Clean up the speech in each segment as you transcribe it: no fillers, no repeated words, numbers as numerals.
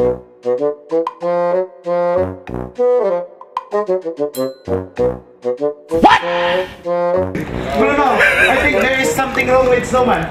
What? Bruno, I think there is something wrong with Snowman.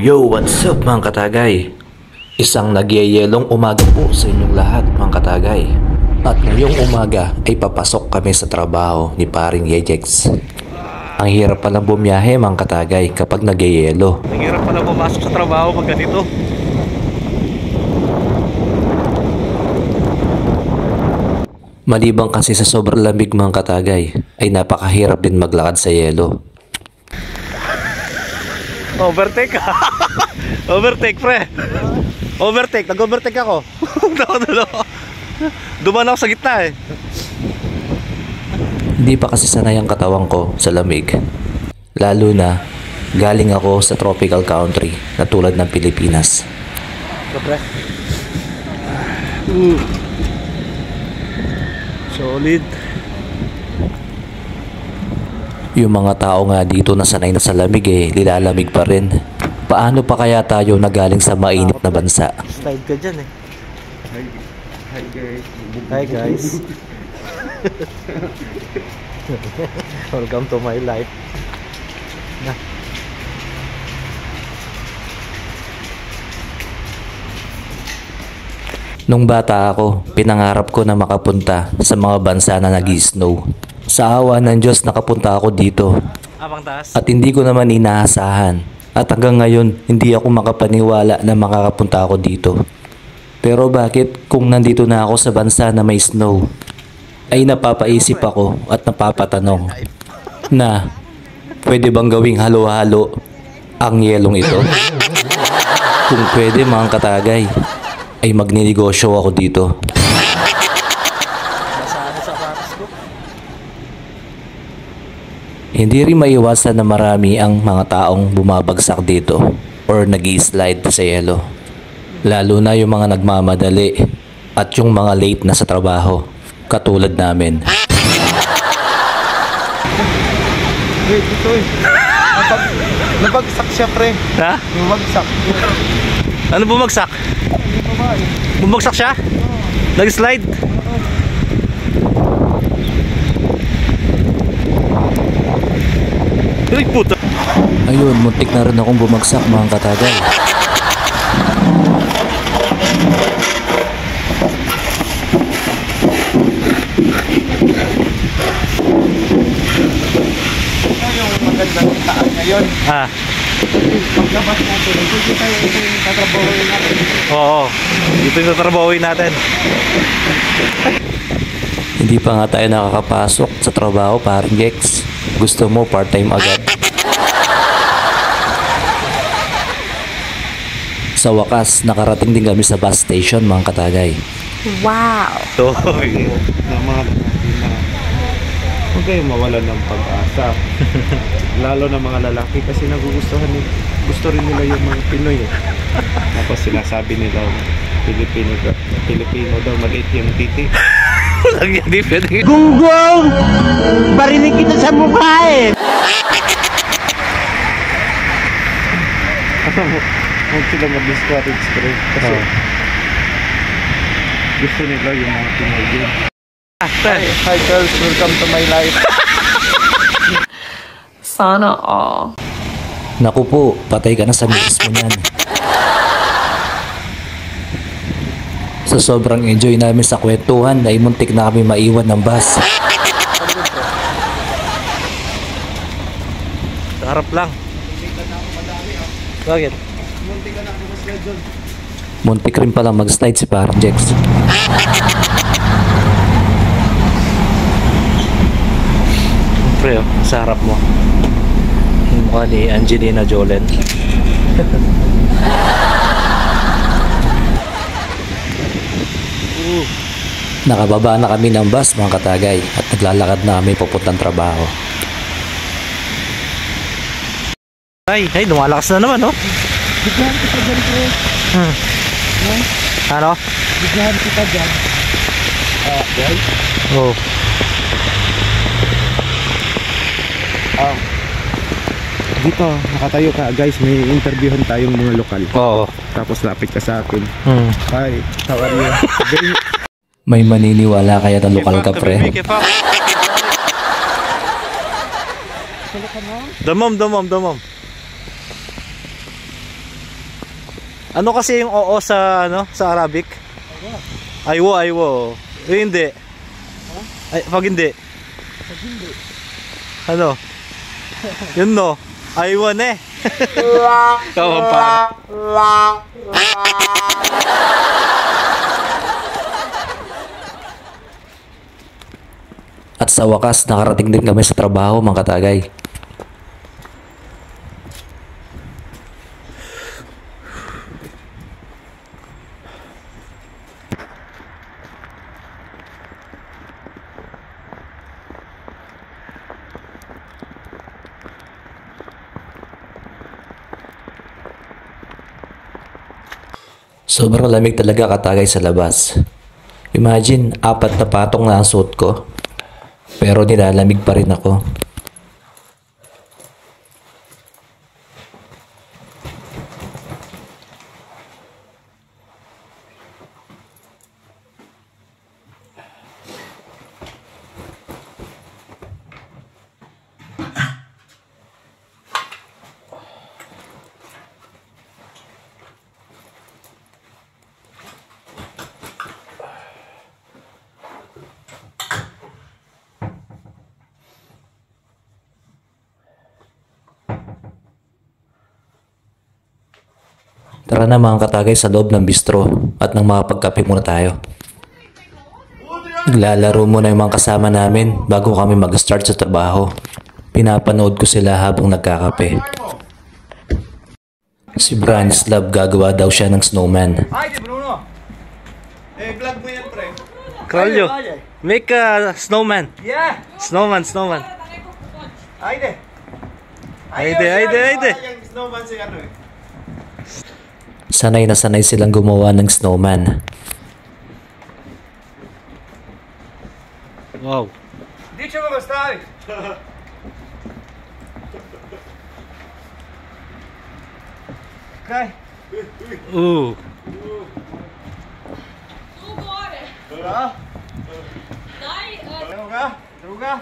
Yo, what's up mga katagay? Isang nagyayelong umaga po sa inyong lahat mga katagay. At ngayong umaga ay papasok kami sa trabaho ni paring Yejex. Ang hirap palang bumiyahe mga katagay kapag nagyayelo. Ang hirap palang pumasok sa trabaho pag ganito. Maliban kasi sa sobrang lamig mga katagay, ay napakahirap din maglakad sa yelo. Overtake. Overtake, pre. Overtake. Nag-overtake ako. Dumaan ako sa gitna eh. Hindi pa kasi sanay ang katawan ko sa lamig. Lalo na galing ako sa tropical country na tulad ng Pilipinas. Pre. Solid. Yung mga tao nga dito na sanay na sa lamig eh, nilalamig pa rin. Paano pa kaya tayo na galing sa mainit na bansa? Slide ka dyan eh. Hi guys. Hi guys. Welcome to my life. Na. Nung bata ako, pinangarap ko na makapunta sa mga bansa na nag-snow. Sa awa ng Diyos nakapunta ako dito. Abang taas. At hindi ko naman inaasahan. At hanggang ngayon, hindi ako makapaniwala na makakapunta ako dito. Pero bakit kung nandito na ako sa bansa na may snow, ay napapaisip ako at napapatanong na pwede bang gawing halo-halo ang yelong ito? Kung pwede mga katagay, ay magninegosyo ako dito. Hindi rin maiwasan na marami ang mga taong bumabagsak dito or nag-i-slide sa yelo. Lalo na yung mga nagmamadali at yung mga late na sa trabaho, katulad namin. Wait, ito eh. Nabagsak siya, pre. Ha? Bumagsak. Ano bumagsak? Bumagsak siya? Nag-slide? Ay puta. Ayun, muntik na rin akong bumagsak mga katagay. Yung magandang taan ngayon. Paglabas natin, hindi tayo tatrabahoin natin. Oo. Dito yung tatrabahoin natin. Hindi pa nga tayo nakakapasok sa trabaho, paring Gex. Gusto mo part-time agad? Sa wakas, nakarating din kami sa bus station mga katagay. Wow! So, Na mga huwag kayong mawalan ng pag-asa. Lalo na mga lalaki kasi gusto rin nila yung mga Pinoy eh. Tapos sinasabi nila Pilipino daw maliit yung titi. walang yan, di pwede. Gunggong! Barinig kita sa mukha eh! Huwag sila mag-discourage pre. Kasi gusto nila yung mga Pinoy yun. Hi girls, welcome to my life. Sana all. Naku po, patay ka na sa miss mo niyan. Sa sobrang enjoy namin sa kwentuhan, ay muntik na kami maiwan ng bus. Sa harap lang. Bakit? Munti ka na ako mas doon. Muntik rin palang mag-slide si parang Jex. Pre, oh, sa harap mo. Yung mukha ni Angelina Jolie. Nakababa na kami ng bus mga katagay at naglalakad na kami papuntang trabaho. Ay, lumalakas na naman, oh. Bigyan kita dyan, pre. Ano? Bigyan kita dyan. Guys? Oh. Dito, nakatayo ka guys, may interviewhan tayong mga lokal. Oo. Tapos lapit ka sa akin. Hmm. Hi, how are you? May maniniwala kaya na lokal ka, pre. Damam. Ano kasi yung oo sa sa Arabic? Aywo. Hindi. Ay, pag hindi. Ano? Yun no. Aywan eh. Kawan pa. At sa wakas, nakarating din kami sa trabaho mga katagay. Sobrang lamig talaga katagay sa labas. Imagine, 4 na patong na ang suot ko. Pero nilalamig pa rin ako. Tara na mga katagay sa loob ng bistro at nang makapagkape muna tayo. Naglalaro muna yung mga kasama namin bago kami mag-start sa trabaho. Pinapanood ko sila habang nagkakape. Si Branislav gagawa daw siya ng snowman. Haydi, Bruno! Vlog mo yan, pre. Carlo, make a snowman. Yeah! Snowman. Haydi! Haydi. Yung snowman si ano eh. Sanay na sanay silang gumawa ng snowman. Wow. Di ćemo ga staviti. Kaj? Da? Evo ga, druga.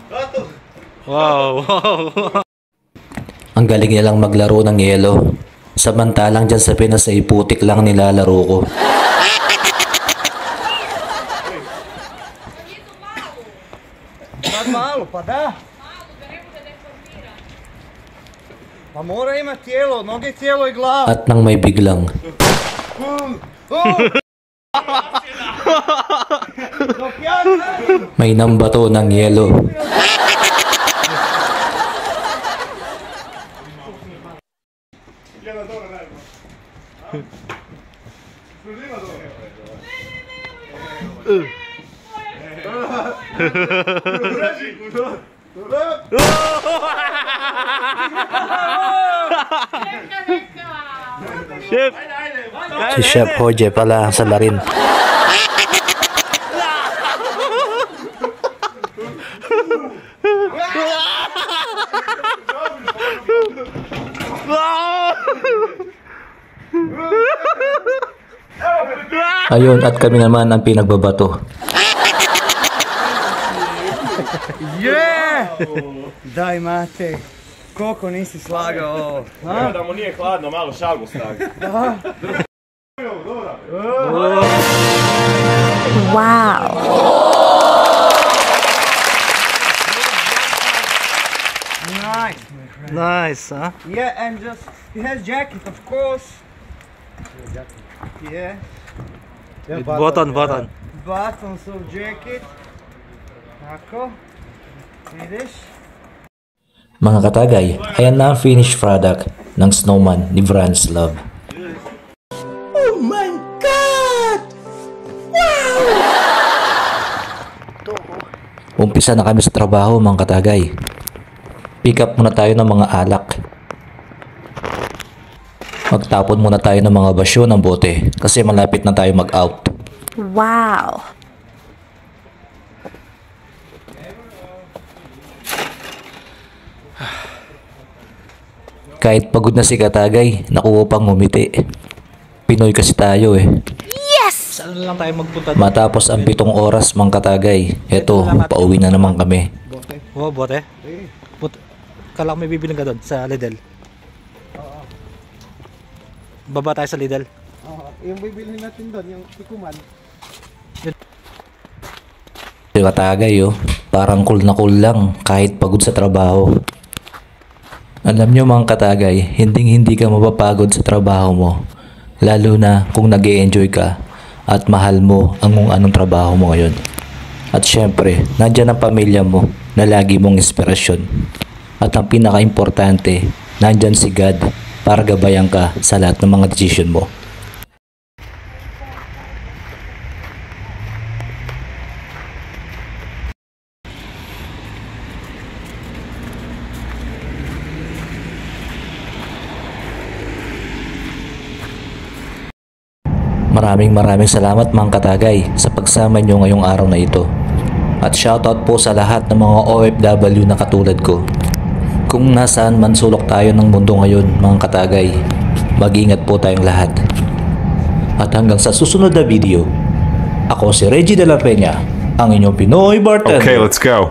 Gotovo. Wow. Ang galing nilang maglaro ng yelo. Samantalang dyan sa Pinas ay putik lang nilalaro ko. Sad malo, pa da. Pa mora imati tijelo, noge, tijelo i glavu. At nang may biglang may nambato ng yelo. Chef! Si Chef Jorge pala sa larin. Ayun, at kami naman ang pinagbabato. Yeah! Daj Matej, koliko nisi slagao ovo? Evo da mu nije hladno, malo šalbu stavi. Wow. Nice, my friend. Nice. nice, huh? Yeah, and just he has jacket, of course. Yeah, With button. buttons of jacket. Ako. Finish. Mga katagay, ayan na ang finished product ng snowman ni Franz Love. Umpisa na kami sa trabaho mga katagay. Pick up muna tayo ng mga alak. Magtapon muna tayo ng mga basyo ng bote kasi malapit na tayo mag-out. Wow. Kahit pagod na si katagay, nakuha pang ngumiti. Pinoy kasi tayo eh. Saan na lang tayo magpunta? Matapos ang 7 oras mga katagay, eto, pauwi na naman kami. Oh, bote? Kala ko may bibiling ka doon sa Lidl. Baba tayo sa Lidl. Yung bibilhin natin doon, yung tikuman. Si katagay oh, parang cool na cool lang kahit pagod sa trabaho. Alam nyo mga katagay, hindi ka mapapagod sa trabaho mo. Lalo na kung nag-e-enjoy ka at mahal mo ang kung anong trabaho mo ngayon. At syempre, nandyan ang pamilya mo na lagi mong inspirasyon. At ang pinaka-importante, nandyan si God para gabayan ka sa lahat ng mga decision mo. Maraming salamat mga katagay sa pagsama nyo ngayong araw na ito. At shoutout po sa lahat ng mga OFW na katulad ko. Kung nasaan man sulok tayo ng mundo ngayon mga katagay, mag-ingat po tayong lahat. At hanggang sa susunod na video, ako si Reggie de la Peña, ang inyong Pinoy bartender. Okay, let's go.